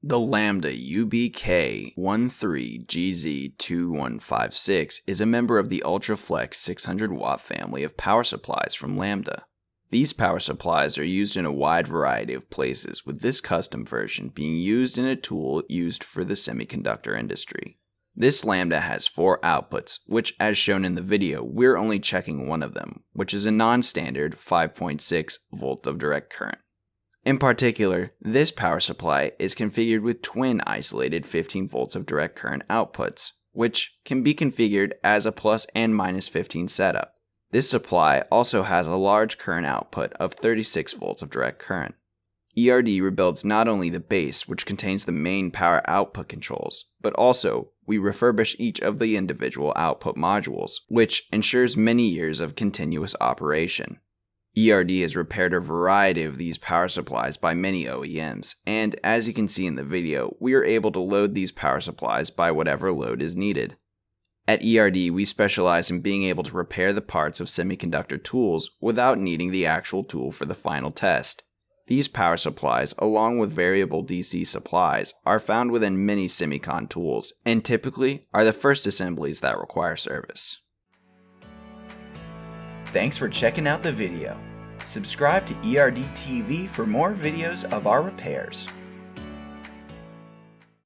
The Lambda ubk13gz2156 is a member of the UltraFlex 600 watt family of power supplies from Lambda. These power supplies are used in a wide variety of places, with this custom version being used in a tool used for the semiconductor industry. This Lambda has 4 outputs, which as shown in the video, we're only checking one of them, which is a non-standard 5.6 volt of direct current. In particular, this power supply is configured with twin isolated 15 volts of direct current outputs, which can be configured as a plus and minus 15 setup. This supply also has a large current output of 36 volts of direct current. ERD rebuilds not only the base, which contains the main power output controls, but also we refurbish each of the individual output modules, which ensures many years of continuous operation. ERD has repaired a variety of these power supplies by many OEMs, and as you can see in the video, we are able to load these power supplies by whatever load is needed. At ERD, we specialize in being able to repair the parts of semiconductor tools without needing the actual tool for the final test. These power supplies, along with variable DC supplies, are found within many semicon tools, and typically are the first assemblies that require service. Thanks for checking out the video. Subscribe to ERD TV for more videos of our repairs.